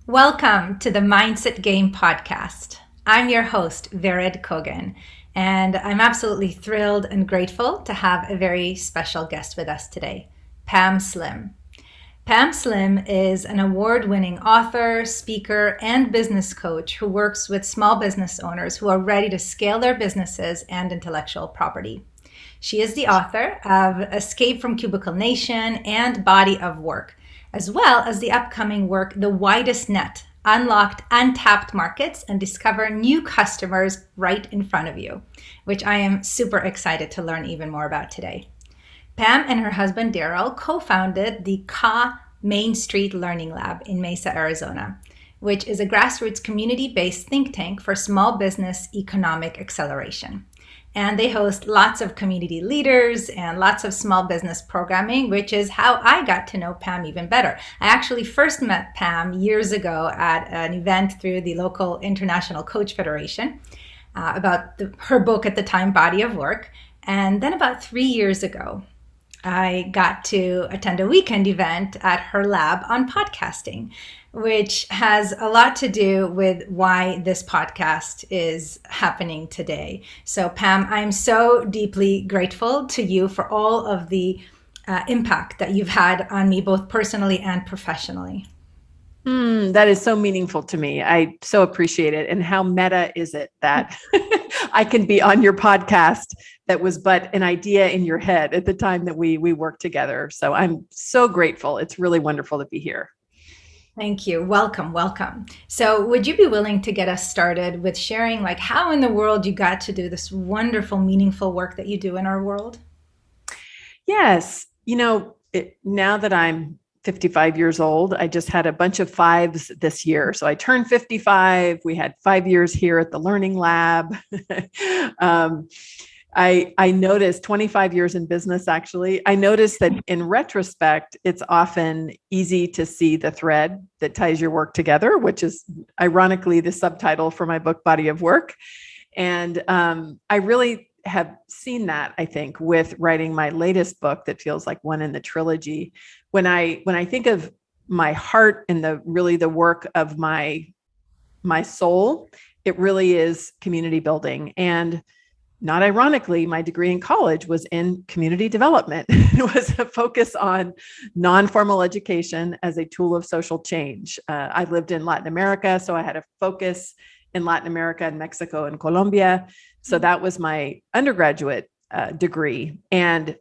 Welcome to the Mindset Game podcast. I'm your host, Kogan, and I'm absolutely thrilled and grateful to have a very special guest with us today, Pam Slim. Pam Slim is an award-winning author, speaker, and business coach who works with small business owners who are ready to scale their businesses and intellectual property. She is the author of Escape from Cubicle Nation and Body of Work, as well as the upcoming work, The Widest Net, Unlocked Untapped Markets and Discover New Customers Right in Front of You, which I am super excited to learn even more about today. Pam and her husband, Darryl, co-founded the Main Street Learning Lab in Mesa, Arizona, which is a grassroots community-based think tank for small business economic acceleration. And they host lots of community leaders and lots of small business programming, which is how I got to know Pam even better. I actually first met Pam years ago at an event through the local International Coach Federation about her book at the time, Body of Work. And then about 3 years ago, I got to attend a weekend event at her lab on podcasting, which has a lot to do with why this podcast is happening today. So Pam, I'm so deeply grateful to you for all of the impact that you've had on me, both personally and professionally. That is so meaningful to me. I so appreciate it. And how meta is it that I can be on your podcast that was but an idea in your head at the time that we worked together. So I'm so grateful. It's really wonderful to be here. Thank you. Welcome. So would you be willing to get us started with sharing how in the world you got to do this wonderful, meaningful work that you do in our world? Yes. Now that I'm 55 years old, I just had a bunch of fives this year. So I turned 55. We had 5 years here at the Learning Lab. I noticed 25 years in business, actually. I noticed that in retrospect, it's often easy to see the thread that ties your work together, which is ironically the subtitle for my book, Body of Work. And I really have seen that, I think, with writing my latest book that feels like one in the trilogy. When I think of my heart and the work of my soul, it really is community building. And not ironically, my degree in college was in community development. It was a focus on non-formal education as a tool of social change. I lived in Latin America, so I had a focus in Latin America and Mexico and Colombia. So that was my undergraduate degree. And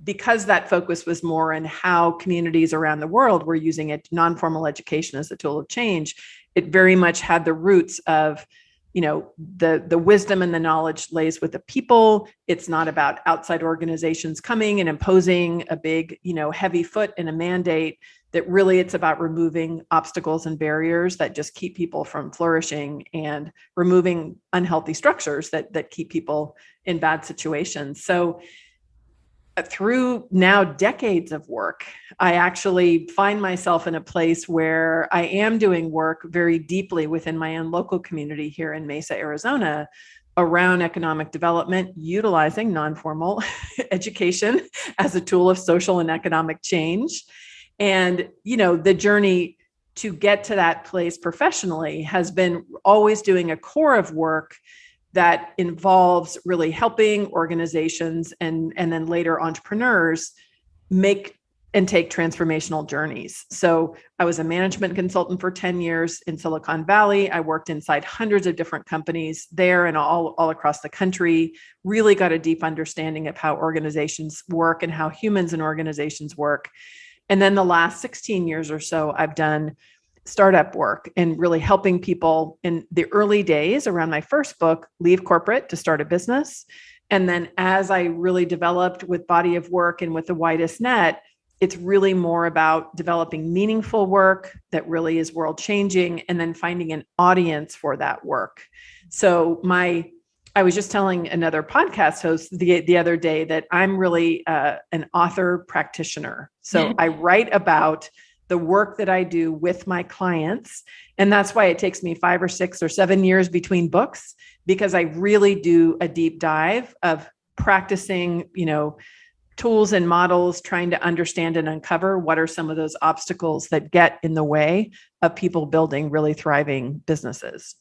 because that focus was more in how communities around the world were using it, non-formal education as a tool of change, it very much had the roots of the wisdom and the knowledge lays with the people. It's not about outside organizations coming and imposing a big, heavy foot in a mandate. That really it's about removing obstacles and barriers that just keep people from flourishing and removing unhealthy structures that keep people in bad situations. So through now decades of work, I actually find myself in a place where I am doing work very deeply within my own local community here in Mesa, Arizona, around economic development, utilizing non-formal education as a tool of social and economic change. And, the journey to get to that place professionally has been always doing a core of work that involves really helping organizations and then later entrepreneurs make and take transformational journeys. So I was a management consultant for 10 years in Silicon Valley. I worked inside hundreds of different companies there and all across the country, really got a deep understanding of how organizations work and how humans and organizations work. And then the last 16 years or so, I've done startup work and really helping people in the early days around my first book, leave corporate to start a business. And then as I really developed with Body of Work and with the Widest Net, it's really more about developing meaningful work that really is world changing and then finding an audience for that work. So I was just telling another podcast host the other day that I'm really an author practitioner. So I write about the work that I do with my clients. And that's why it takes me 5 or 6 or 7 years between books, because I really do a deep dive of practicing, tools and models, trying to understand and uncover what are some of those obstacles that get in the way of people building really thriving businesses.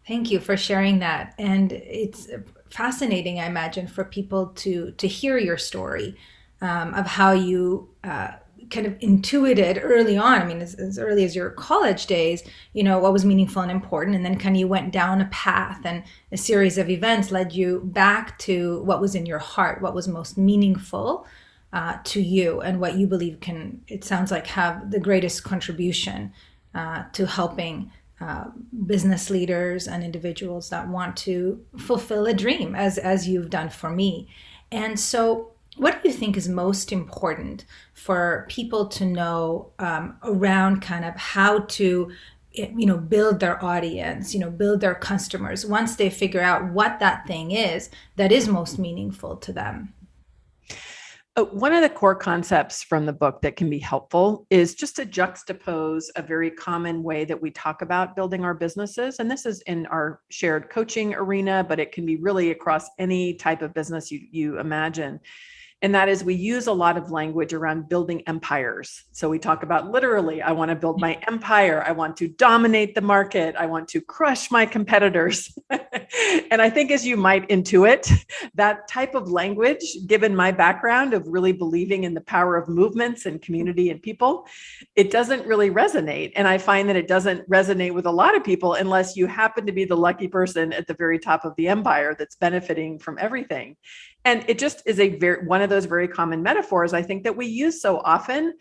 Thank you for sharing that. And it's fascinating, I imagine, for people to hear your story of how you kind of intuited early on. I mean, as early as your college days, what was meaningful and important. And then kind of you went down a path, and a series of events led you back to what was in your heart, what was most meaningful to you, and what you believe can, it sounds like, have the greatest contribution to helping business leaders and individuals that want to fulfill a dream, as you've done for me. And so what do you think is most important for people to know around kind of how to build their audience, build their customers once they figure out what that thing is that is most meaningful to them? One of the core concepts from the book that can be helpful is just to juxtapose a very common way that we talk about building our businesses. And this is in our shared coaching arena, but it can be really across any type of business you imagine. And that is, we use a lot of language around building empires. So we talk about literally, I want to build my empire. I want to dominate the market. I want to crush my competitors. And I think, as you might intuit, that type of language, given my background of really believing in the power of movements and community and people, it doesn't really resonate. And I find that it doesn't resonate with a lot of people unless you happen to be the lucky person at the very top of the empire that's benefiting from everything. And it just is one of those very common metaphors, I think, that we use so often,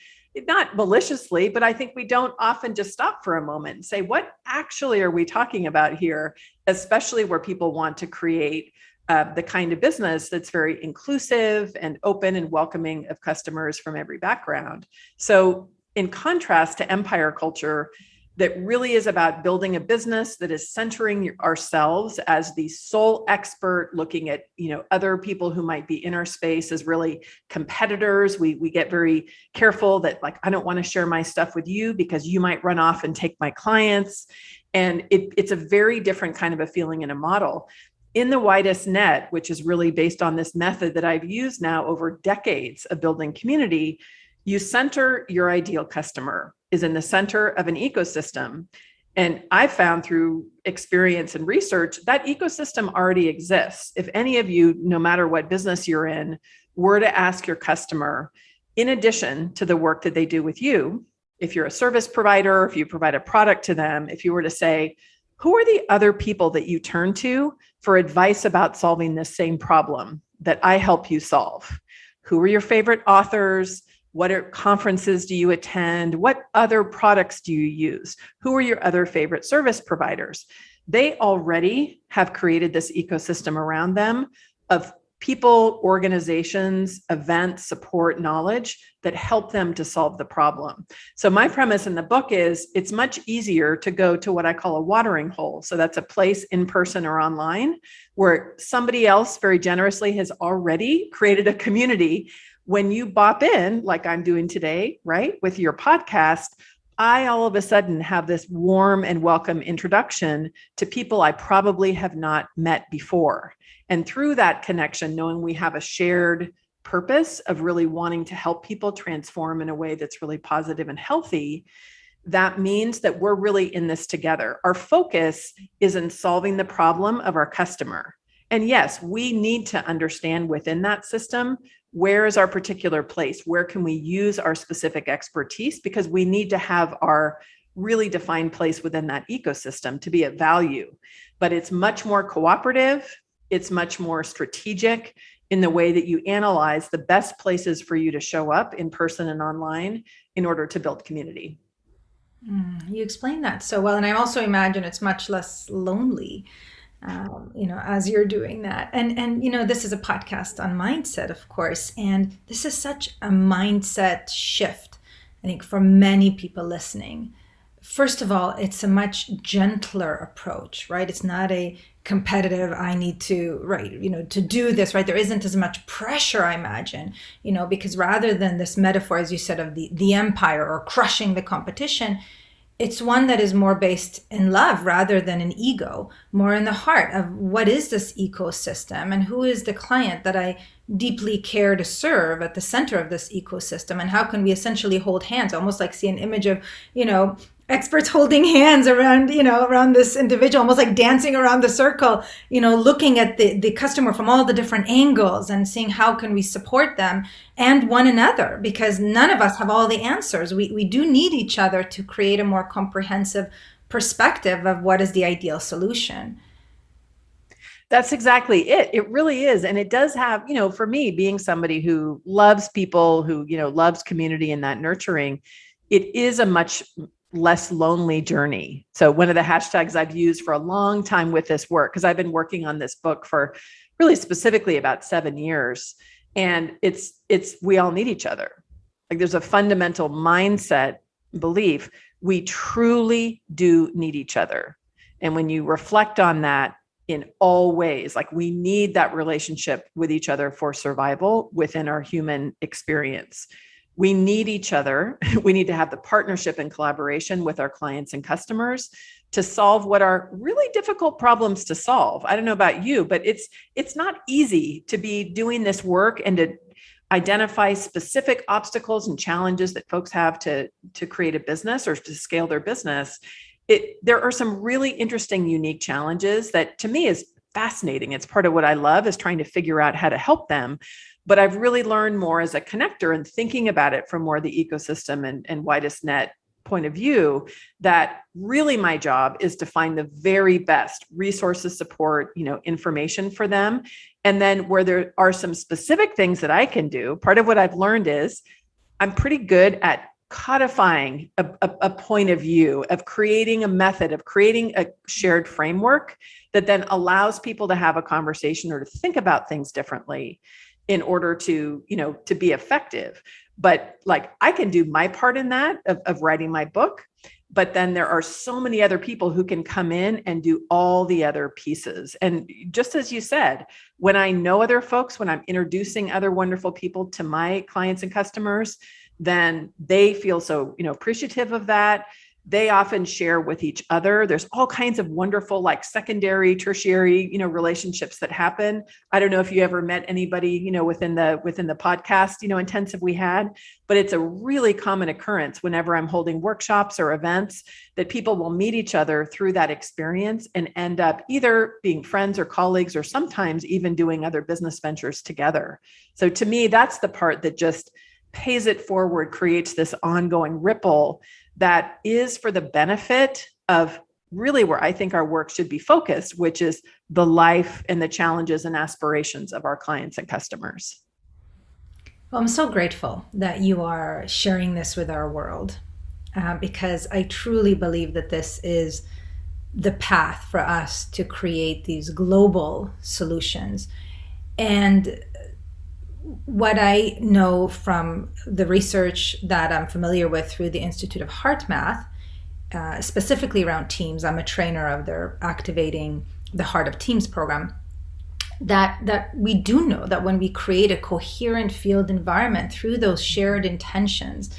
not maliciously, but I think we don't often just stop for a moment and say, what actually are we talking about here, especially where people want to create the kind of business that's very inclusive and open and welcoming of customers from every background. So in contrast to empire culture, that really is about building a business that is centering ourselves as the sole expert, looking at other people who might be in our space as really competitors. We get very careful that, like, I don't want to share my stuff with you because you might run off and take my clients. And it's a very different kind of a feeling and a model. In the Widest Net, which is really based on this method that I've used now over decades of building community, you center your ideal customer is in the center of an ecosystem. And I found through experience and research that ecosystem already exists. If any of you, no matter what business you're in, were to ask your customer, in addition to the work that they do with you, if you're a service provider, if you provide a product to them, if you were to say, who are the other people that you turn to for advice about solving this same problem that I help you solve? Who are your favorite authors? What conferences do you attend? What other products do you use? Who are your other favorite service providers? They already have created this ecosystem around them of people, organizations, events, support, knowledge that help them to solve the problem. So my premise in the book is it's much easier to go to what I call a watering hole. So that's a place in person or online where somebody else very generously has already created a community. When you bop in, like I'm doing today, right, with your podcast, I all of a sudden have this warm and welcome introduction to people I probably have not met before. And through that connection, knowing we have a shared purpose of really wanting to help people transform in a way that's really positive and healthy, that means that we're really in this together. Our focus is in solving the problem of our customer. And yes, we need to understand within that system, where is our particular place? Where can we use our specific expertise? Because we need to have our really defined place within that ecosystem to be of value. But it's much more cooperative. It's much more strategic in the way that you analyze the best places for you to show up in person and online in order to build community. You explained that so well. And I also imagine it's much less lonely as you're doing that. And this is a podcast on mindset, of course, and this is such a mindset shift, I think, for many people listening. First of all, it's a much gentler approach, right? It's not a competitive, I need to, right, to do this, right? There isn't as much pressure, I imagine, because rather than this metaphor, as you said, of the empire or crushing the competition, it's one that is more based in love rather than an ego, more in the heart of what is this ecosystem and who is the client that I deeply care to serve at the center of this ecosystem, and how can we essentially hold hands, almost like see an image of, experts holding hands around, around this individual, almost like dancing around the circle, looking at the customer from all the different angles and seeing how can we support them and one another, because none of us have all the answers. We do need each other to create a more comprehensive perspective of what is the ideal solution. That's exactly it. It really is. And it does have, for me, being somebody who loves people, who, loves community and that nurturing, it is a much less lonely journey. So one of the hashtags I've used for a long time with this work, because I've been working on this book for really specifically about 7 years, and it's we all need each other. Like there's a fundamental mindset belief. We truly do need each other. And when you reflect on that in all ways, like we need that relationship with each other for survival within our human experience. We need each other. We need to have the partnership and collaboration with our clients and customers to solve what are really difficult problems to solve. I don't know about you, but it's not easy to be doing this work and to identify specific obstacles and challenges that folks have to create a business or to scale their business. There are some really interesting, unique challenges that to me is fascinating. It's part of what I love, is trying to figure out how to help them. But I've really learned more as a connector and thinking about it from more the ecosystem and Widest Net point of view, that really my job is to find the very best resources, support, information for them. And then where there are some specific things that I can do, part of what I've learned is I'm pretty good at codifying a point of view, of creating a method, of creating a shared framework that then allows people to have a conversation or to think about things differently in order to be effective. But like I can do my part in that of writing my book, but then there are so many other people who can come in and do all the other pieces. And just as you said, when I know other folks, when I'm introducing other wonderful people to my clients and customers, then they feel so, appreciative of that. They often share with each other. There's all kinds of wonderful, like secondary, tertiary, relationships that happen. I don't know if you ever met anybody, within the podcast, intensive we had, but it's a really common occurrence whenever I'm holding workshops or events that people will meet each other through that experience and end up either being friends or colleagues, or sometimes even doing other business ventures together. So to me, that's the part that just pays it forward, creates this ongoing ripple that is for the benefit of really where I think our work should be focused, which is the life and the challenges and aspirations of our clients and customers. Well, I'm so grateful that you are sharing this with our world, because I truly believe that this is the path for us to create these global solutions. And what I know from the research that I'm familiar with through the Institute of Heart Math, specifically around teams, I'm a trainer of their Activating the Heart of Teams program, that we do know that when we create a coherent field environment through those shared intentions,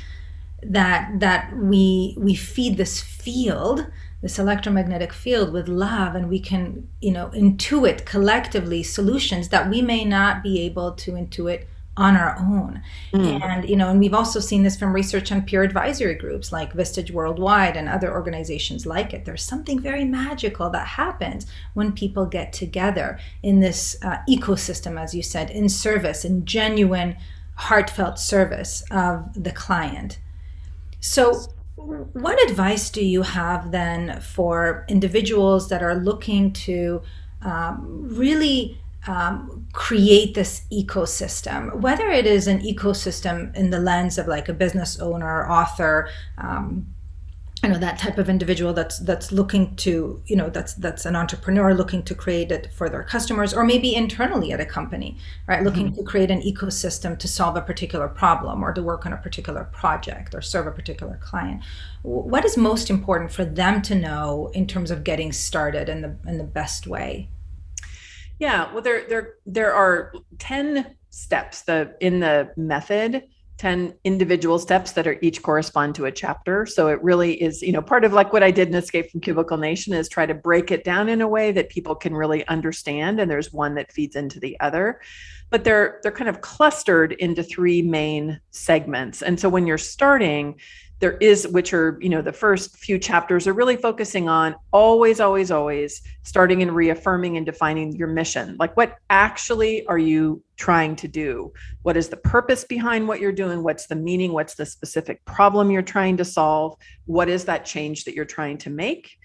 that we feed this field, this electromagnetic field, with love, and we can intuit collectively solutions that we may not be able to intuit on our own. And we've also seen this from research on peer advisory groups like Vistage Worldwide and other organizations like it. There's something very magical that happens when people get together in this ecosystem, as you said, in service, in genuine heartfelt service of the client. So what advice do you have then for individuals that are looking to really create this ecosystem, whether it is an ecosystem in the lens of like a business owner, author, that type of individual that's looking to, that's an entrepreneur looking to create it for their customers, or maybe internally at a company, right? Looking to create an ecosystem to solve a particular problem or to work on a particular project or serve a particular client. What is most important for them to know in terms of getting started in the best way? Yeah, well, there are 10 steps in the method 10 individual steps that are each correspond to a chapter. So it really is, part of like what I did in Escape from Cubicle Nation is try to break it down in a way that people can really understand. And there's one that feeds into the other, but they're kind of clustered into 3 main segments. And so when you're starting, there is, which are, the first few chapters are really focusing on always starting and reaffirming and defining your mission. Like, what actually are you trying to do? What is the purpose behind what you're doing? What's the meaning? What's the specific problem you're trying to solve? What is that change that you're trying to make?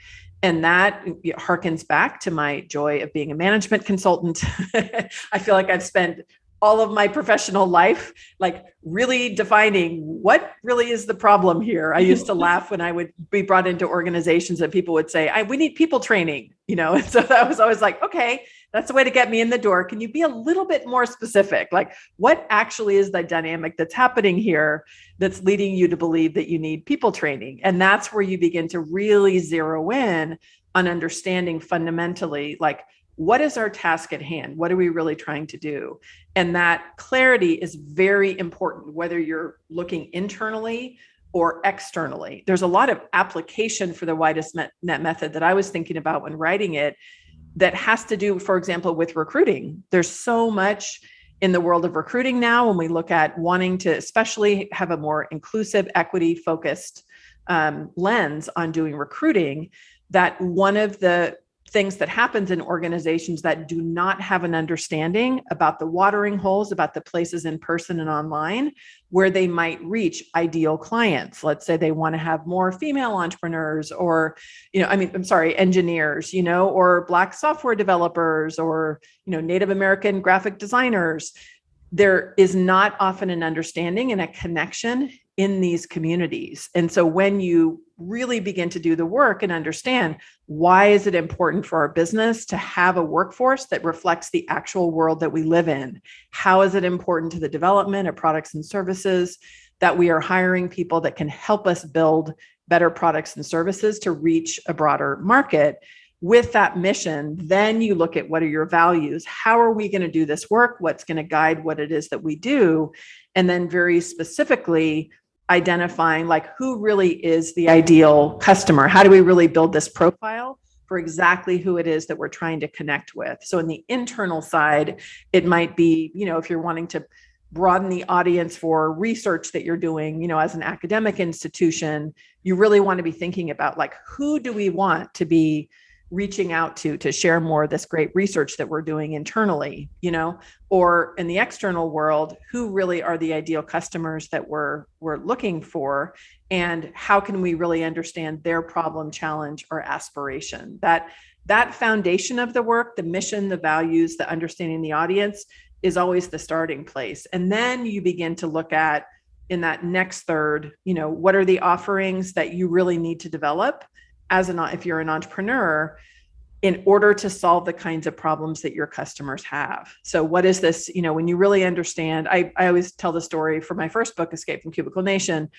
And that harkens back to my joy of being a management consultant. I feel like I've spent all of my professional life, like really defining what really is the problem here. I used to laugh when I would be brought into organizations and people would say, we need people training, And so that was always like, okay, that's a way to get me in the door. Can you be a little bit more specific? Like, what actually is the dynamic that's happening here that's leading you to believe that you need people training? And that's where you begin to really zero in on understanding fundamentally, like, what is our task at hand? What are we really trying to do? And that clarity is very important, whether you're looking internally or externally. There's a lot of application for the Widest Net method that I was thinking about when writing it that has to do, for example, with recruiting. There's so much in the world of recruiting now when we look at wanting to especially have a more inclusive, equity-focused lens on doing recruiting, that one of the things that happens in organizations that do not have an understanding about the watering holes, about the places in person and online where they might reach ideal clients. Let's say they want to have more female entrepreneurs or, engineers, or Black software developers or, Native American graphic designers. There is not often an understanding and a connection in these communities. And so when you really begin to do the work and understand why is it important for our business to have a workforce that reflects the actual world that we live in? How is it important to the development of products and services that we are hiring people that can help us build better products and services to reach a broader market? With that mission, then you look at what are your values? How are we going to do this work? What's going to guide what it is that we do? And then very specifically, identifying like who really is the ideal customer. How do we really build this profile for exactly who it is that we're trying to connect with? So in the internal side, it might be, if you're wanting to broaden the audience for research that you're doing, as an academic institution, you really want to be thinking about like, who do we want to be reaching out to share more of this great research that we're doing internally, or in the external world, who really are the ideal customers that we're looking for, and how can we really understand their problem, challenge, or aspiration? That foundation of the work, the mission, the values, the understanding the audience is always the starting place. And then you begin to look at, in that next third, what are the offerings that you really need to develop if you're an entrepreneur, in order to solve the kinds of problems that your customers have. So what is this, when you really understand, I always tell the story for my first book, Escape from Cubicle Nation.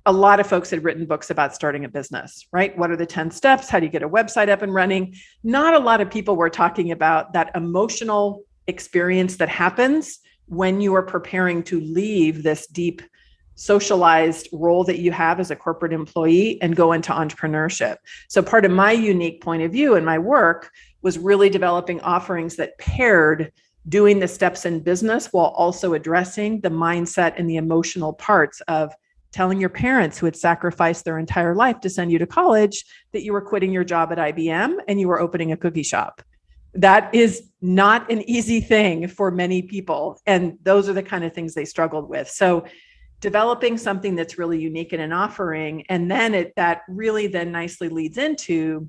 A lot of folks had written books about starting a business, right? What are the 10 steps? How do you get a website up and running? Not a lot of people were talking about that emotional experience that happens when you are preparing to leave this deep socialized role that you have as a corporate employee and go into entrepreneurship. So part of my unique point of view in my work was really developing offerings that paired doing the steps in business while also addressing the mindset and the emotional parts of telling your parents who had sacrificed their entire life to send you to college that you were quitting your job at IBM and you were opening a cookie shop. That is not an easy thing for many people. And those are the kind of things they struggled with. So developing something that's really unique in an offering, and then that really then nicely leads into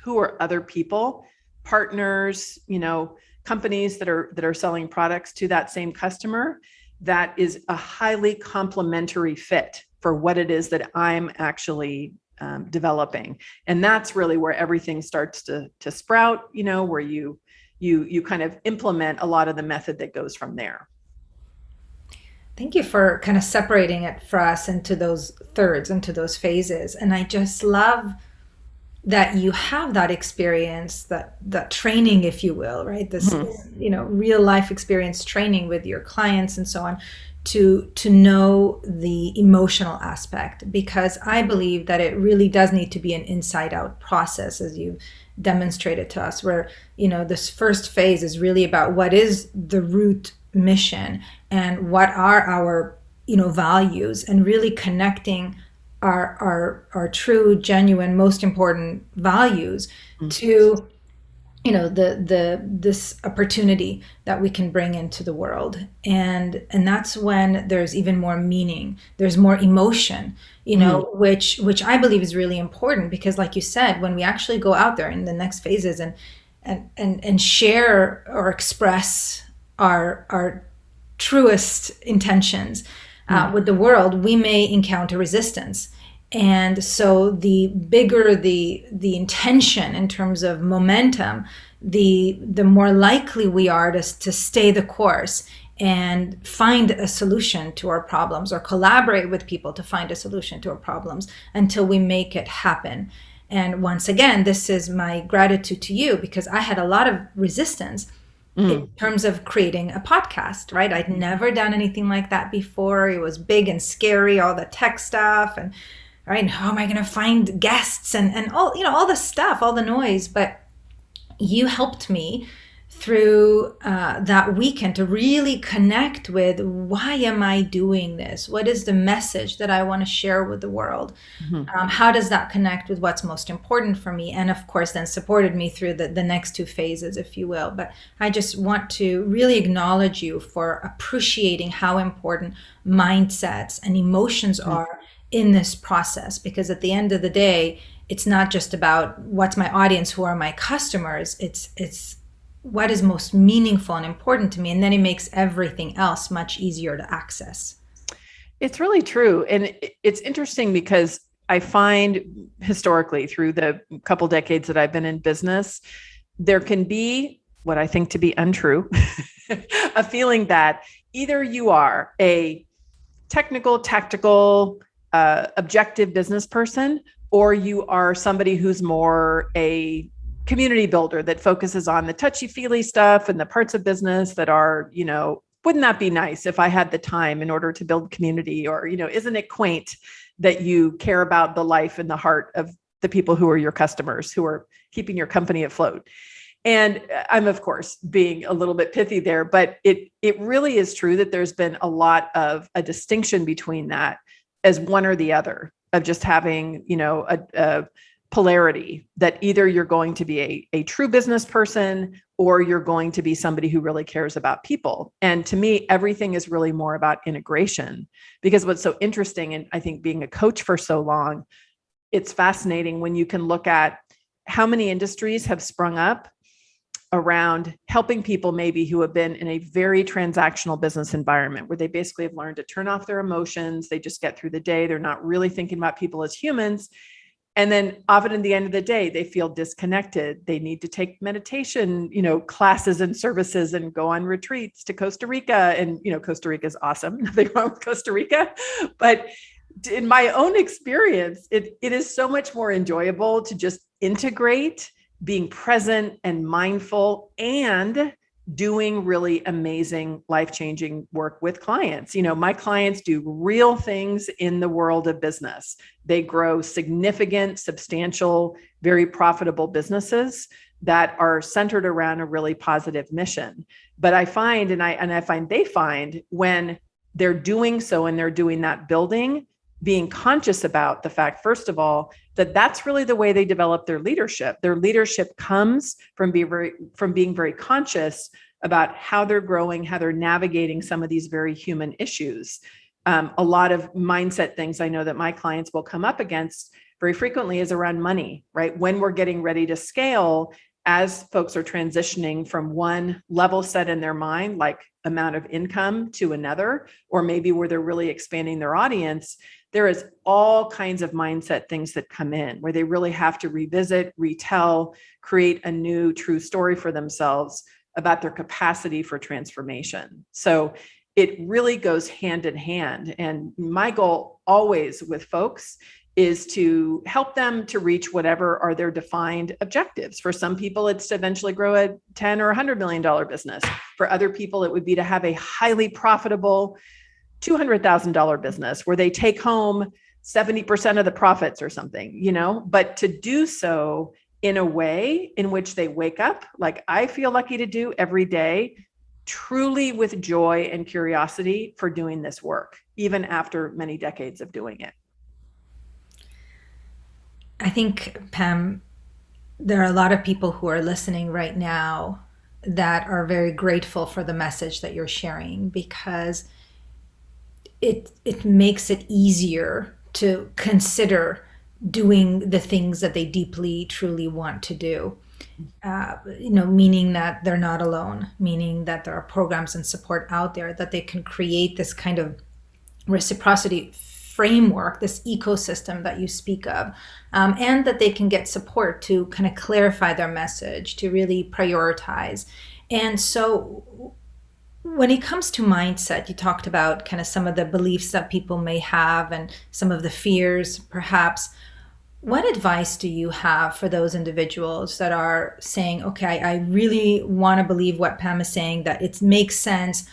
who are other people, partners, companies that are selling products to that same customer, that is a highly complementary fit for what it is that I'm actually developing. And that's really where everything starts to sprout, where you kind of implement a lot of the method that goes from there. Thank you for kind of separating it for us into those thirds, into those phases. And I just love that you have that experience, that training, if you will, right? This, real life experience training with your clients and so on, to know the emotional aspect, because I believe that it really does need to be an inside out process, as you demonstrated to us, where, this first phase is really about what is the root mission and what are our, values, and really connecting our true, genuine, most important values to this opportunity that we can bring into the world. And that's when there's even more meaning, there's more emotion, which I believe is really important, because like you said, when we actually go out there in the next phases and share or express our truest intentions with the world, we may encounter resistance. And so the bigger the intention in terms of momentum, the more likely we are to stay the course and find a solution to our problems, or collaborate with people to find a solution to our problems until we make it happen. And once again, this is my gratitude to you, because I had a lot of resistance in terms of creating a podcast, right? I'd never done anything like that before. It was big and scary, all the tech stuff, and right, how am I going to find guests and all, all the stuff, all the noise. But you helped me through that weekend to really connect with, why am I doing this? What is the message that I want to share with the world? How does that connect with what's most important for me? And of course, then supported me through the next two phases, if you will. But I just want to really acknowledge you for appreciating how important mindsets and emotions are in this process, because at the end of the day, it's not just about what's my audience, who are my customers. It's what is most meaningful and important to me, and then it makes everything else much easier to access. It's really true. And it's interesting, because I find historically, through the couple decades that I've been in business, there can be what I think to be untrue, a feeling that either you are a technical, tactical, objective business person, or you are somebody who's more a community builder that focuses on the touchy-feely stuff and the parts of business that are, wouldn't that be nice if I had the time in order to build community? Or, isn't it quaint that you care about the life and the heart of the people who are your customers, who are keeping your company afloat? And I'm, of course, being a little bit pithy there, but it really is true that there's been a lot of a distinction between that as one or the other, of just having, a polarity that either you're going to be a true business person, or you're going to be somebody who really cares about people. And to me, everything is really more about integration, because what's so interesting, and I think being a coach for so long, it's fascinating when you can look at how many industries have sprung up around helping people maybe who have been in a very transactional business environment, where they basically have learned to turn off their emotions. They just get through the day. They're not really thinking about people as humans. And then often at the end of the day, they feel disconnected. They need to take meditation, classes and services, and go on retreats to Costa Rica. And, Costa Rica is awesome. Nothing wrong with Costa Rica. But in my own experience, it is so much more enjoyable to just integrate being present and mindful and doing really amazing, life-changing work with clients. My clients do real things in the world of business. They grow significant, substantial, very profitable businesses that are centered around a really positive mission. But I find, and I find they find, when they're doing so and they're doing that building, being conscious about the fact, first of all, that that's really the way they develop their leadership. Their leadership comes from being very conscious about how they're growing, how they're navigating some of these very human issues. A lot of mindset things I know that my clients will come up against very frequently is around money, right? When we're getting ready to scale, as folks are transitioning from one level set in their mind, like amount of income, to another, or maybe where they're really expanding their audience, there is all kinds of mindset things that come in where they really have to revisit, retell, create a new true story for themselves about their capacity for transformation. So it really goes hand in hand. And my goal always with folks is to help them to reach whatever are their defined objectives. For some people, it's to eventually grow a $10 or $100 million business. For other people, it would be to have a highly profitable $200,000 business where they take home 70% of the profits or something, but to do so in a way in which they wake up, like I feel lucky to do every day, truly with joy and curiosity for doing this work, even after many decades of doing it. I think, Pam, there are a lot of people who are listening right now that are very grateful for the message that you're sharing, because it makes it easier to consider doing the things that they deeply, truly want to do. Meaning that they're not alone, meaning that there are programs and support out there that they can create this kind of reciprocity framework, this ecosystem that you speak of, and that they can get support to kind of clarify their message, to really prioritize. And so when it comes to mindset, you talked about kind of some of the beliefs that people may have and some of the fears, perhaps. What advice do you have for those individuals that are saying, okay, I really want to believe what Pam is saying, that it makes sense,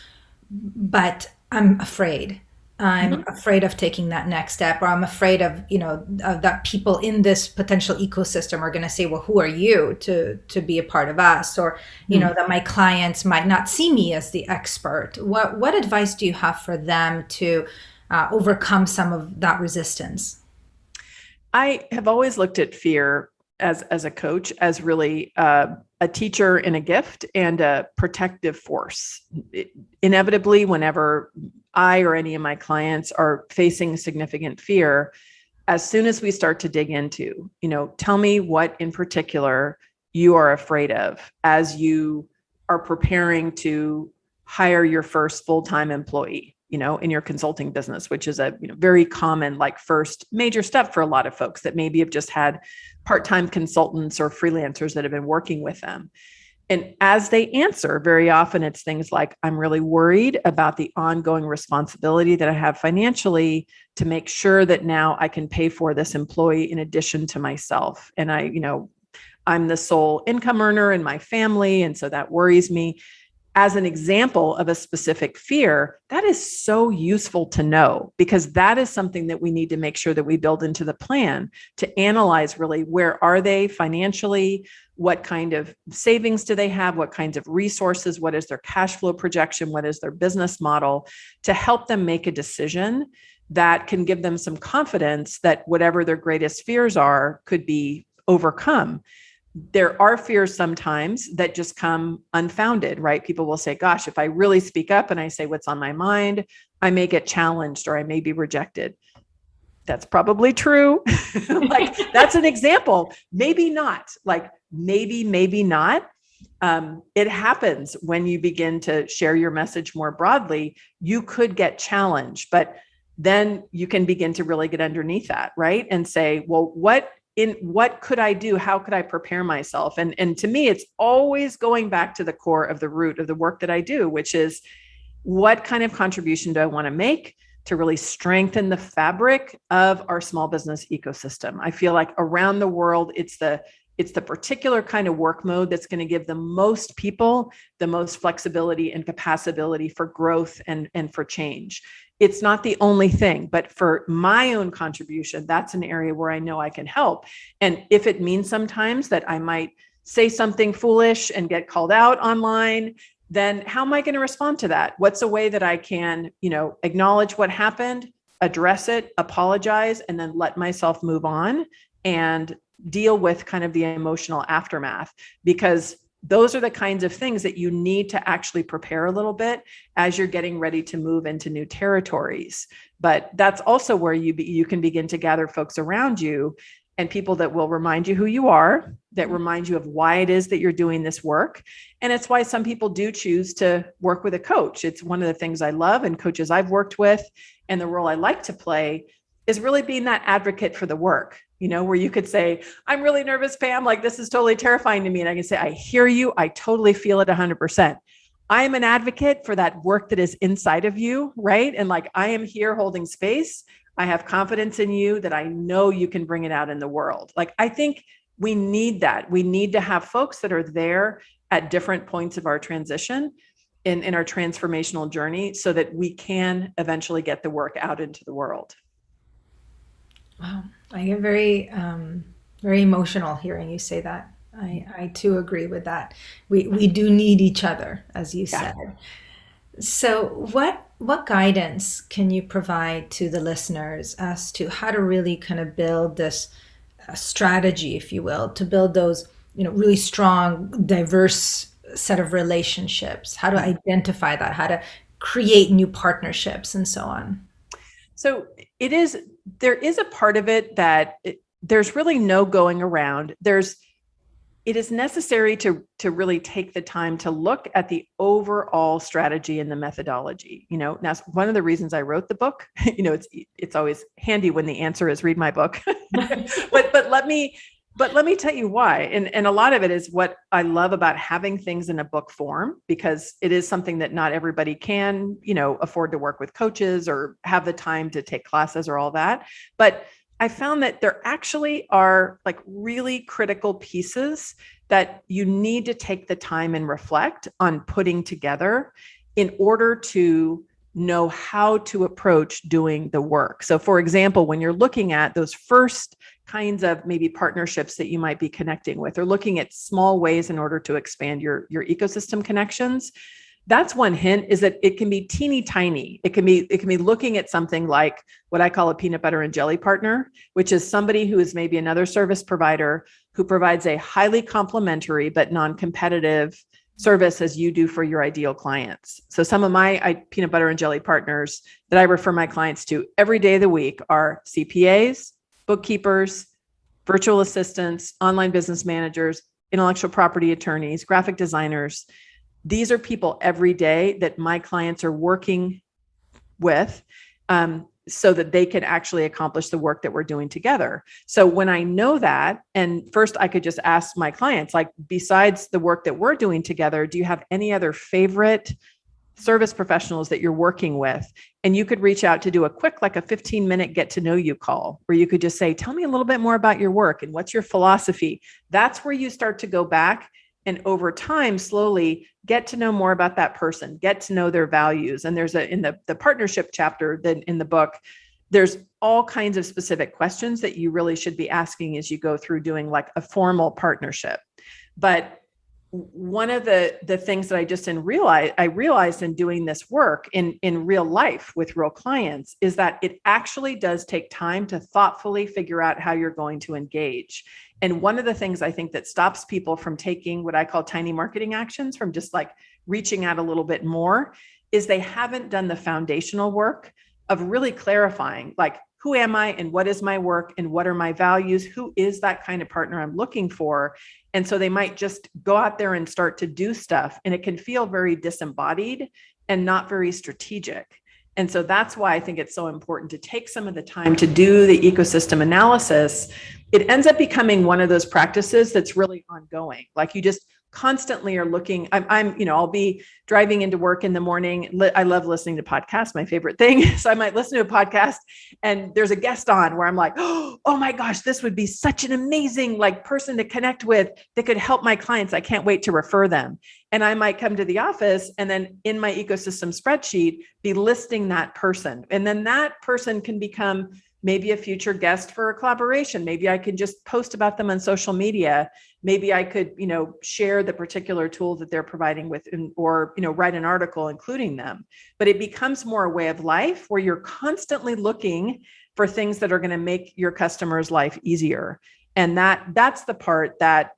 but I'm afraid. I'm afraid of taking that next step, or I'm afraid of, that people in this potential ecosystem are going to say, well, who are you to be a part of us? Or, that my clients might not see me as the expert. What advice do you have for them to overcome some of that resistance? I have always looked at fear as a coach as really a teacher and a gift and a protective force. Inevitably, whenever I or any of my clients are facing significant fear, as soon as we start to dig into, tell me what in particular you are afraid of as you are preparing to hire your first full-time employee, in your consulting business, which is a very common, like, first major step for a lot of folks that maybe have just had part-time consultants or freelancers that have been working with them. And as they answer, very often it's things like, I'm really worried about the ongoing responsibility that I have financially to make sure that now I can pay for this employee in addition to myself. And I'm the sole income earner in my family. And so that worries me. As an example of a specific fear, that is so useful to know, because that is something that we need to make sure that we build into the plan to analyze really where are they financially, what kind of savings do they have, what kinds of resources, what is their cash flow projection, what is their business model, to help them make a decision that can give them some confidence that whatever their greatest fears are could be overcome. There are fears sometimes that just come unfounded, right? People will say, gosh, if I really speak up and I say what's on my mind, I may get challenged or I may be rejected. That's probably true. Like, that's an example. Maybe not. Like, maybe not. It happens when you begin to share your message more broadly. You could get challenged, but then you can begin to really get underneath that, right? And say, well, what could I do? How could I prepare myself? And to me, it's always going back to the core of the root of the work that I do, which is, what kind of contribution do I want to make to really strengthen the fabric of our small business ecosystem? I feel like around the world, it's the particular kind of work mode that's going to give the most people the most flexibility and capacity for growth and for change. It's not the only thing, but for my own contribution, that's an area where I know I can help. And if it means sometimes that I might say something foolish and get called out online, then how am I going to respond to that? What's a way that I can, acknowledge what happened, address it, apologize, and then let myself move on and deal with kind of the emotional aftermath? Because those are the kinds of things that you need to actually prepare a little bit as you're getting ready to move into new territories. But that's also where you can begin to gather folks around you and people that will remind you who you are, that remind you of why it is that you're doing this work. And it's why some people do choose to work with a coach. It's one of the things I love, and coaches I've worked with, and the role I like to play is really being that advocate for the work. Where you could say, I'm really nervous, Pam, like, this is totally terrifying to me. And I can say, I hear you. I totally feel it 100%. I am an advocate for that work that is inside of you, right? And like, I am here holding space. I have confidence in you that I know you can bring it out in the world. Like, I think we need that. We need to have folks that are there at different points of our transition in our transformational journey so that we can eventually get the work out into the world. Wow. I get very, very emotional hearing you say that. I too agree with that. We do need each other, as you Yeah. said. So what guidance can you provide to the listeners as to how to really kind of build this strategy, if you will, to build those, really strong, diverse set of relationships, how to identify that, how to create new partnerships and so on? So there is a part of it that there's really no going around. It is necessary to really take the time to look at the overall strategy and the methodology. Now one of the reasons I wrote the book, it's always handy when the answer is read my book, but let me tell you why. And a lot of it is what I love about having things in a book form, because it is something that not everybody can, afford to work with coaches or have the time to take classes or all that. But I found that there actually are like really critical pieces that you need to take the time and reflect on putting together in order to know how to approach doing the work. So for example, when you're looking at those first kinds of maybe partnerships that you might be connecting with, or looking at small ways in order to expand your ecosystem connections, that's one hint, is that it can be teeny tiny. It can be looking at something like what I call a peanut butter and jelly partner, which is somebody who is maybe another service provider who provides a highly complementary but non-competitive service as you do for your ideal clients. So some of my peanut butter and jelly partners that I refer my clients to every day of the week are CPAs, bookkeepers, virtual assistants, online business managers, intellectual property attorneys, graphic designers. These are people every day that my clients are working with so that they can actually accomplish the work that we're doing together. So when I know that, and first I could just ask my clients, like, besides the work that we're doing together, do you have any other favorite service professionals that you're working with? And you could reach out to do a quick, like a 15-minute get to know you call, where you could just say, tell me a little bit more about your work and what's your philosophy. That's where you start to go back and over time, slowly get to know more about that person, get to know their values. And there's in the partnership chapter that in the book, there's all kinds of specific questions that you really should be asking as you go through doing like a formal partnership. But one of the things that I realized in doing this work in real life with real clients is that it actually does take time to thoughtfully figure out how you're going to engage. And one of the things I think that stops people from taking what I call tiny marketing actions, from just like reaching out a little bit more, is they haven't done the foundational work of really clarifying, like, who am I and what is my work and what are my values? Who is that kind of partner I'm looking for? And so they might just go out there and start to do stuff, and it can feel very disembodied and not very strategic. And so that's why I think it's so important to take some of the time to do the ecosystem analysis. It ends up becoming one of those practices that's really ongoing. Like, you just constantly are looking. I'll be driving into work in the morning. I love listening to podcasts, my favorite thing. So I might listen to a podcast and there's a guest on where I'm like, oh my gosh, this would be such an amazing person to connect with that could help my clients. I can't wait to refer them. And I might come to the office and then in my ecosystem spreadsheet, be listing that person. And then that person can become maybe a future guest for a collaboration. Maybe I can just post about them on social media. Maybe I could, share the particular tool that they're providing with, or, write an article including them. But it becomes more a way of life where you're constantly looking for things that are going to make your customer's life easier. And that's the part that,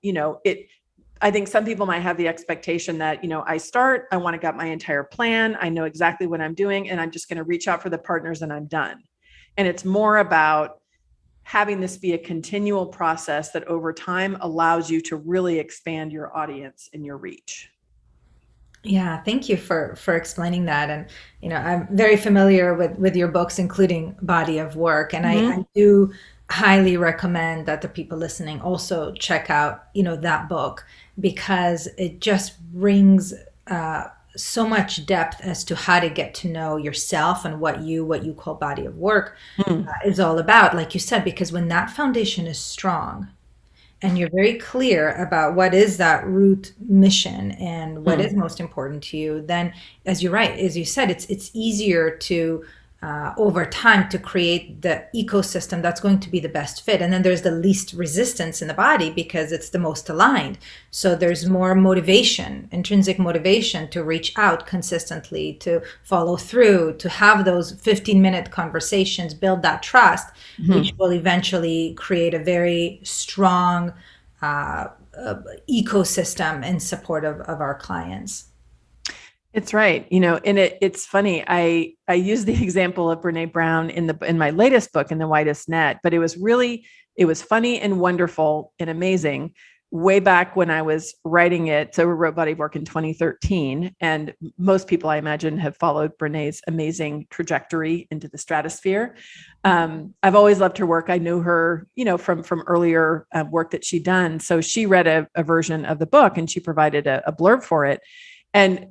I think some people might have the expectation that, I want to get my entire plan. I know exactly what I'm doing, and I'm just going to reach out for the partners and I'm done. And it's more about having this be a continual process that over time allows you to really expand your audience and your reach. Yeah, thank you for explaining that. And I'm very familiar with your books, including Body of Work, and I do highly recommend that the people listening also check out that book, because it just brings so much depth as to how to get to know yourself and what you call body of work is all about, like you said, because when that foundation is strong and you're very clear about what is that root mission and what is most important to you, then as you're right, as you said, it's easier to over time to create the ecosystem that's going to be the best fit. And then there's the least resistance in the body because it's the most aligned. So there's more motivation, intrinsic motivation to reach out consistently, to follow through, to have those 15-minute conversations, build that trust, which will eventually create a very strong ecosystem in support of our clients. It's right. And it's funny. I use the example of Brene Brown in my latest book, in the Widest Net, but it was funny and wonderful and amazing way back when I was writing it. So we wrote Body of Work in 2013, and most people, I imagine, have followed Brene's amazing trajectory into the stratosphere. I've always loved her work. I knew her, from earlier work that she'd done. So she read a version of the book, and she provided a blurb for it. And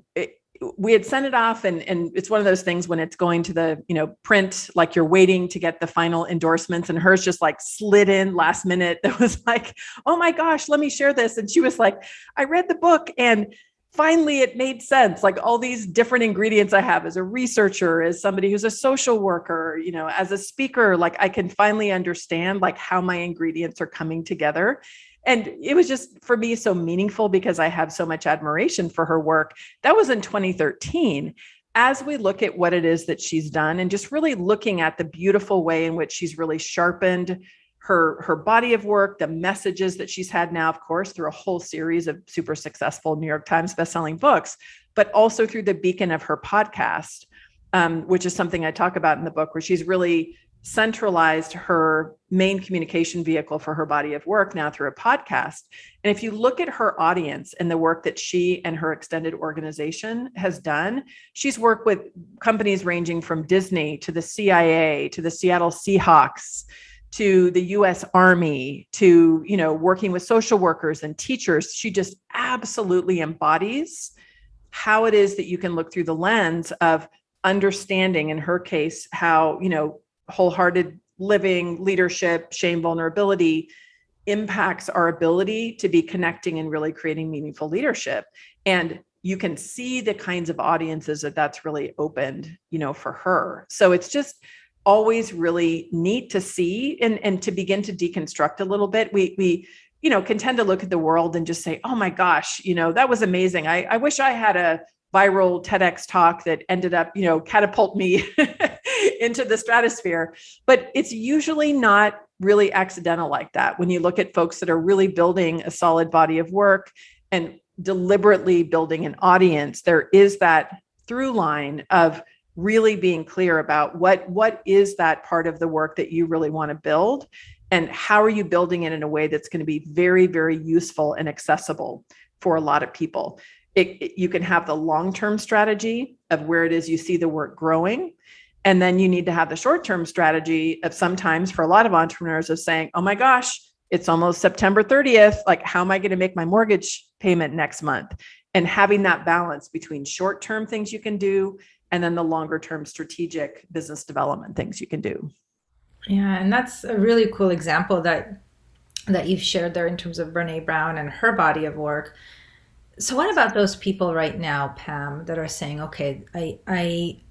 we had sent it off, and it's one of those things when it's going to the, print, like you're waiting to get the final endorsements, and hers just like slid in last minute. That was like, oh my gosh, let me share this. And she was like, I read the book and finally it made sense. Like all these different ingredients I have as a researcher, as somebody who's a social worker, as a speaker, like I can finally understand like how my ingredients are coming together. And it was just, for me, so meaningful because I have so much admiration for her work. That was in 2013. As we look at what it is that she's done, and just really looking at the beautiful way in which she's really sharpened her body of work, the messages that she's had now, of course, through a whole series of super successful New York Times bestselling books, but also through the beacon of her podcast, which is something I talk about in the book, where she's really centralized her main communication vehicle for her body of work now through a podcast. And if you look at her audience and the work that she and her extended organization has done, she's worked with companies ranging from Disney to the CIA, to the Seattle Seahawks, to the US Army, to, working with social workers and teachers. She just absolutely embodies how it is that you can look through the lens of understanding, in her case, how, wholehearted living, leadership, shame, vulnerability impacts our ability to be connecting and really creating meaningful leadership. And you can see the kinds of audiences that's really opened, for her. So it's just always really neat to see and to begin to deconstruct a little bit. We can tend to look at the world and just say, oh my gosh, that was amazing. I wish I had a viral TEDx talk that ended up, catapult me into the stratosphere. But it's usually not really accidental like that. When you look at folks that are really building a solid body of work and deliberately building an audience, there is that through line of really being clear about what is that part of the work that you really want to build, and how are you building it in a way that's going to be very, very useful and accessible for a lot of people. You can have the long-term strategy of where it is you see the work growing. And then you need to have the short-term strategy of, sometimes for a lot of entrepreneurs, of saying, oh my gosh, it's almost September 30th. Like, how am I going to make my mortgage payment next month? And having that balance between short-term things you can do and then the longer-term strategic business development things you can do. Yeah, and that's a really cool example that you've shared there in terms of Brene Brown and her body of work. So what about those people right now, Pam, that are saying, okay,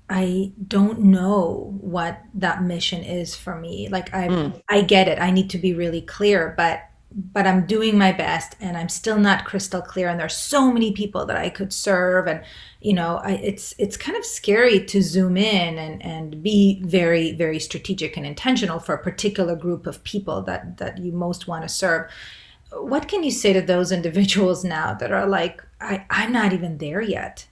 I don't know what that mission is for me. Like I get it. I need to be really clear, but I'm doing my best and I'm still not crystal clear. And there's so many people that I could serve. And, it's kind of scary to zoom in and be very, very strategic and intentional for a particular group of people that you most want to serve. What can you say to those individuals now that are like, I'm not even there yet?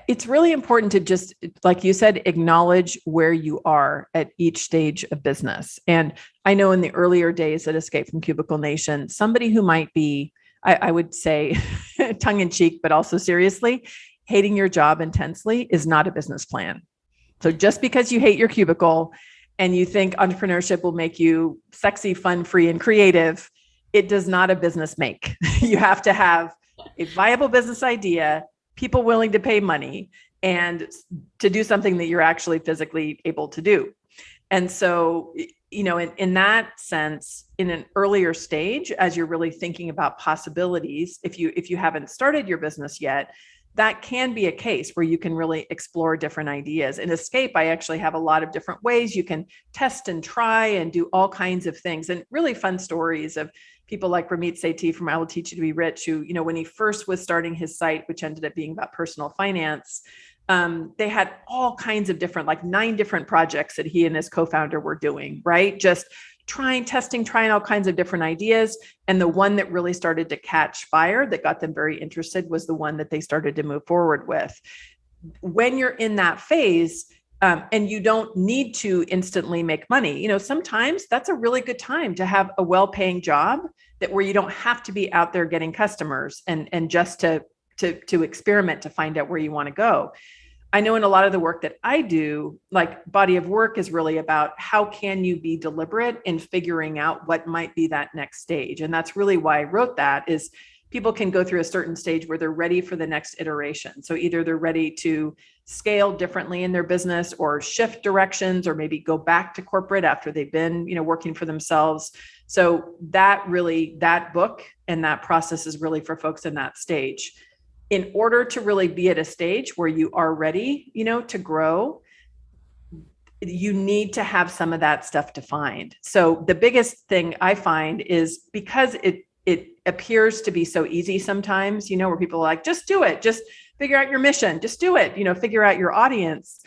It's really important to just, like you said, acknowledge where you are at each stage of business. And I know in the earlier days at Escape from Cubicle Nation, somebody who might be, I would say tongue in cheek, but also seriously, hating your job intensely is not a business plan. So just because you hate your cubicle and you think entrepreneurship will make you sexy, fun, free, and creative, it does not a business make. You have to have a viable business idea, people willing to pay money, and to do something that you're actually physically able to do. And so in that sense, in an earlier stage, as you're really thinking about possibilities, if you haven't started your business yet, that can be a case where you can really explore different ideas. In Escape, I actually have a lot of different ways you can test and try and do all kinds of things, and really fun stories of people like Ramit Sethi from I Will Teach You to Be Rich, who, when he first was starting his site, which ended up being about personal finance, they had all kinds of different, like 9 different projects that he and his co-founder were doing, right? Just trying all kinds of different ideas. And the one that really started to catch fire, that got them very interested, was the one that they started to move forward with. When you're in that phase, and you don't need to instantly make money, sometimes that's a really good time to have a well-paying job where you don't have to be out there getting customers and just to experiment to find out where you want to go. I know in a lot of the work that I do, like body of work is really about how can you be deliberate in figuring out what might be that next stage. And that's really why I wrote that, is people can go through a certain stage where they're ready for the next iteration. So either they're ready to scale differently in their business, or shift directions, or maybe go back to corporate after they've been, working for themselves. So that book and that process is really for folks in that stage. In order to really be at a stage where you are ready, to grow, you need to have some of that stuff defined. So the biggest thing I find is, because it appears to be so easy sometimes, where people are like, just do it, just figure out your mission, just do it, figure out your audience.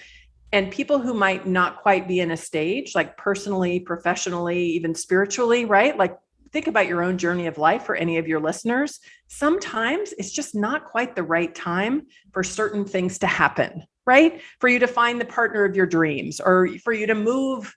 And people who might not quite be in a stage, like personally, professionally, even spiritually, right? Like, think about your own journey of life for any of your listeners. Sometimes it's just not quite the right time for certain things to happen, right? For you to find the partner of your dreams, or for you to move,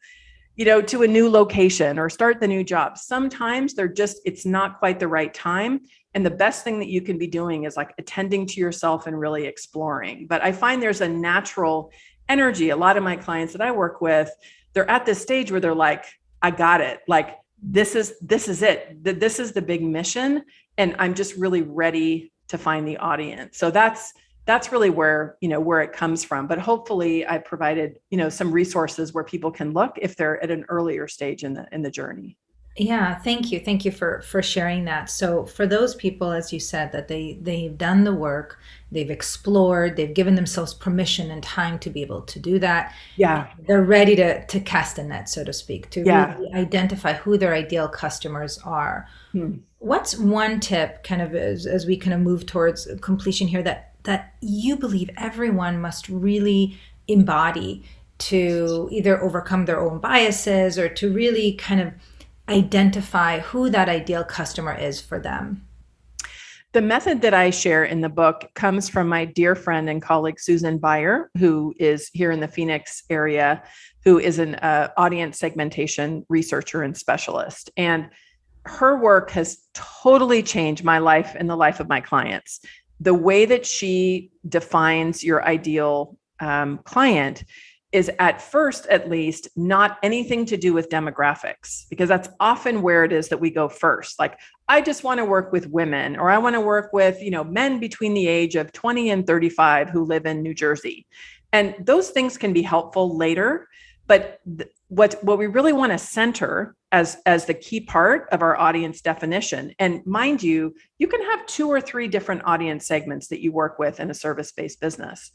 to a new location or start the new job. Sometimes it's not quite the right time. And the best thing that you can be doing is like attending to yourself and really exploring. But I find there's a natural energy. A lot of my clients that I work with, they're at this stage where they're like, I got it. Like, this is it. This is the big mission. And I'm just really ready to find the audience. So that's really where it comes from. But hopefully I provided, some resources where people can look if they're at an earlier stage in the journey. Yeah, thank you. Thank you for sharing that. So for those people, as you said, that they've done the work, they've explored, they've given themselves permission and time to be able to do that. Yeah. They're ready to cast a net, so to speak, to really identify who their ideal customers are. What's one tip, kind of as we kind of move towards completion here, that you believe everyone must really embody to either overcome their own biases, or to really kind of identify who that ideal customer is for them? The method that I share in the book comes from my dear friend and colleague, Susan Beyer, who is here in the Phoenix area, who is an audience segmentation researcher and specialist. And her work has totally changed my life and the life of my clients. The way that she defines your ideal client is, at first, at least, not anything to do with demographics, because that's often where it is that we go first. Like, I just want to work with women, or I want to work with, men between the age of 20 and 35 who live in New Jersey. And those things can be helpful later. But what we really want to center as the key part of our audience definition, and mind you, you can have 2 or 3 different audience segments that you work with in a service-based business.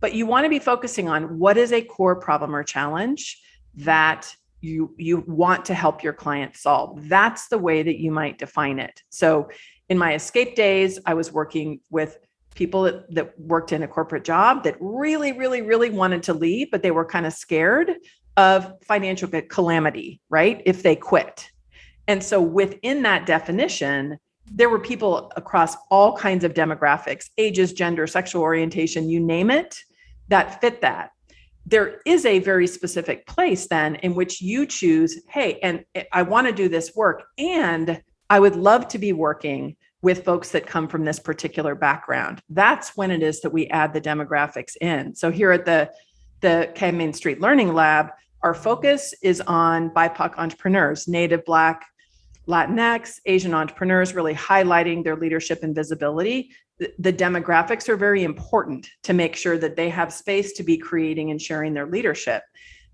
But you want to be focusing on what is a core problem or challenge that you want to help your client solve. That's the way that you might define it. So in my Escape days, I was working with people that worked in a corporate job that really, really, really wanted to leave, but they were kind of scared of financial calamity, right? If they quit. And so within that definition, there were people across all kinds of demographics, ages, gender, sexual orientation, you name it, that fit that. There is a very specific place then in which you choose, hey, and I want to do this work, and I would love to be working with folks that come from this particular background. That's when it is that we add the demographics in. So here at the Main Street Learning Lab, our focus is on BIPOC entrepreneurs, Native, Black, Latinx, Asian entrepreneurs, really highlighting their leadership and visibility. The demographics are very important to make sure that they have space to be creating and sharing their leadership.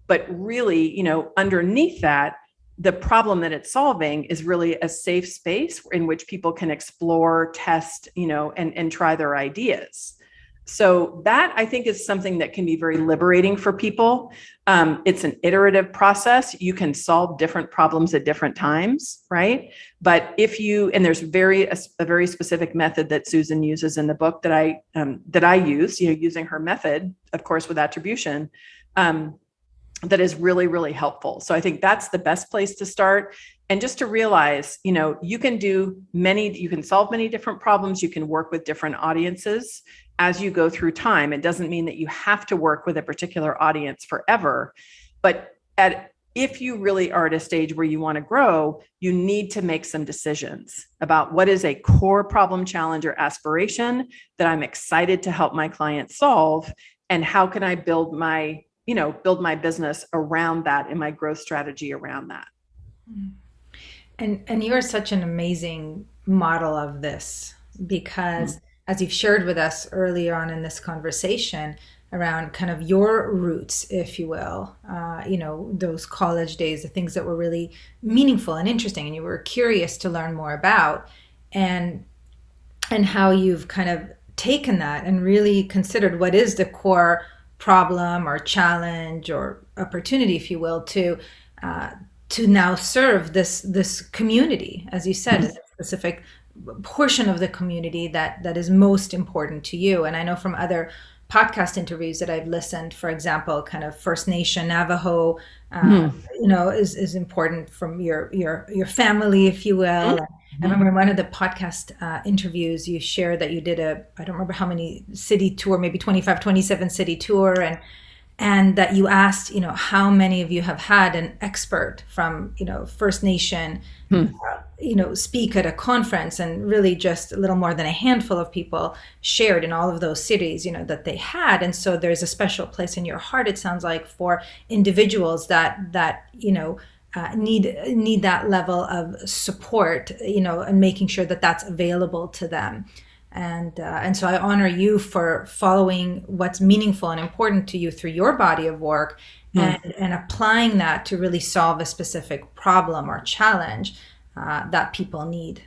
But really, underneath that, the problem that it's solving is really a safe space in which people can explore, test, and try their ideas. So that, I think, is something that can be very liberating for people. It's an iterative process. You can solve different problems at different times, right? But there's a very specific method that Susan uses in the book that I use, using her method, of course, with attribution, that is really, really helpful. So I think that's the best place to start. And just to realize, you can solve many different problems. You can work with different audiences as you go through time. It doesn't mean that you have to work with a particular audience forever, but if you really are at a stage where you want to grow, you need to make some decisions about what is a core problem, challenge, or aspiration that I'm excited to help my clients solve, and how can I build my business around that and my growth strategy around that. And you're such an amazing model of this, because as you've shared with us earlier on in this conversation around kind of your roots, if you will, those college days, the things that were really meaningful and interesting and you were curious to learn more about, and how you've kind of taken that and really considered what is the core problem or challenge or opportunity, if you will, to now serve this community, as you said, a specific portion of the community that is most important to you. And I know from other podcast interviews that I've listened, for example, kind of First Nation, Navajo, is important from your family, if you will. I remember in one of the podcast interviews, you shared that you did I don't remember how many city tour, maybe 25, 27 city tour. And that you asked, how many of you have had an expert from, First Nation, speak at a conference, and really just a little more than a handful of people shared in all of those cities, that they had. And so there's a special place in your heart, it sounds like, for individuals that need that level of support, and making sure that that's available to them. And so I honor you for following what's meaningful and important to you through your body of work, and applying that to really solve a specific problem or challenge that people need.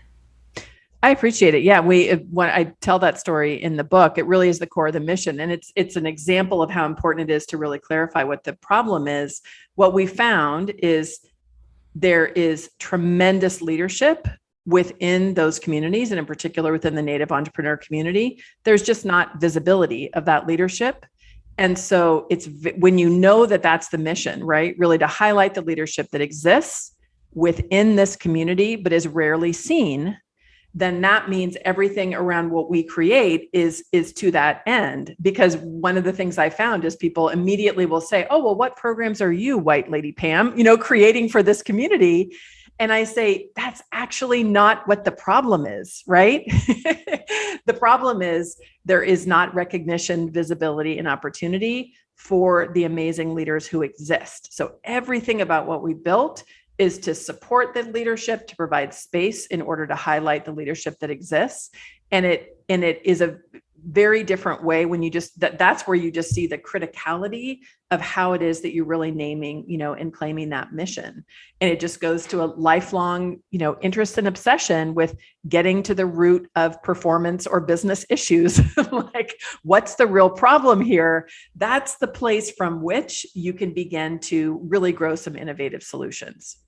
I appreciate it. Yeah, when I tell that story in the book, it really is the core of the mission, and it's an example of how important it is to really clarify what the problem is. What we found is there is tremendous leadership within those communities, and in particular within the Native entrepreneur community. There's just not visibility of that leadership. And so it's when you know that that's the mission, right? Really to highlight the leadership that exists within this community, but is rarely seen, then that means everything around what we create is to that end. Because one of the things I found is people immediately will say, oh, well, what programs are you, White Lady Pam, creating for this community? And I say, that's actually not what the problem is, right? The problem is there is not recognition, visibility, and opportunity for the amazing leaders who exist. So everything about what we built is to support the leadership, to provide space in order to highlight the leadership that exists. And it is a very different way when you that's where you just see the criticality of how it is that you're really naming, and claiming that mission. And it just goes to a lifelong, interest and obsession with getting to the root of performance or business issues. Like, what's the real problem here? That's the place from which you can begin to really grow some innovative solutions.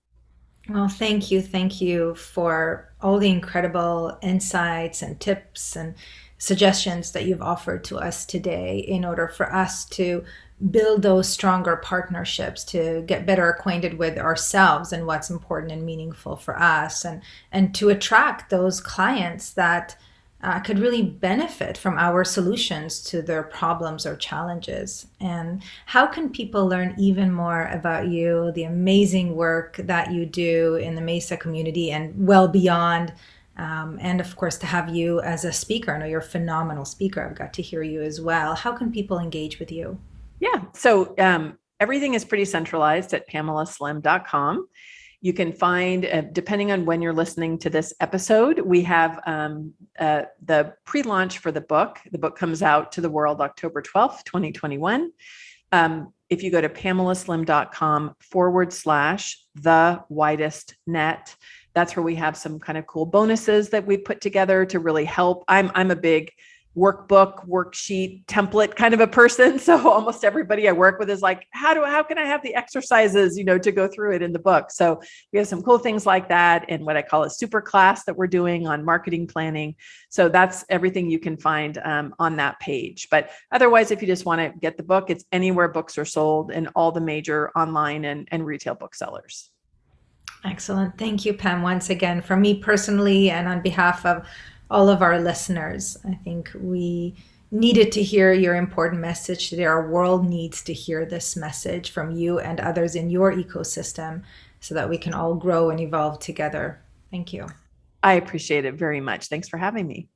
Well, thank you. Thank you for all the incredible insights and tips and suggestions that you've offered to us today in order for us to build those stronger partnerships, to get better acquainted with ourselves and what's important and meaningful for us, and to attract those clients that could really benefit from our solutions to their problems or challenges. And how can people learn even more about you, the amazing work that you do in the Mesa community and well beyond? And of course, to have you as a speaker. I know you're a phenomenal speaker. I've got to hear you as well. How can people engage with you? Yeah. So everything is pretty centralized at PamelaSlim.com. You can find, depending on when you're listening to this episode, we have the pre-launch for the book. The book comes out to the world October 12th, 2021. if you go to pamelaslim.com/the widest net, that's where we have some kind of cool bonuses that we put together to really help. I'm a big workbook, worksheet, template kind of a person. So almost everybody I work with is like, how can I have the exercises, to go through it in the book? So we have some cool things like that, and what I call a super class that we're doing on marketing planning. So that's everything you can find on that page. But otherwise, if you just want to get the book, it's anywhere books are sold and all the major online and retail booksellers. Excellent. Thank you, Pam, once again, from me personally and on behalf of all of our listeners. I think we needed to hear your important message today. Our world needs to hear this message from you and others in your ecosystem so that we can all grow and evolve together. Thank you. I appreciate it very much. Thanks for having me.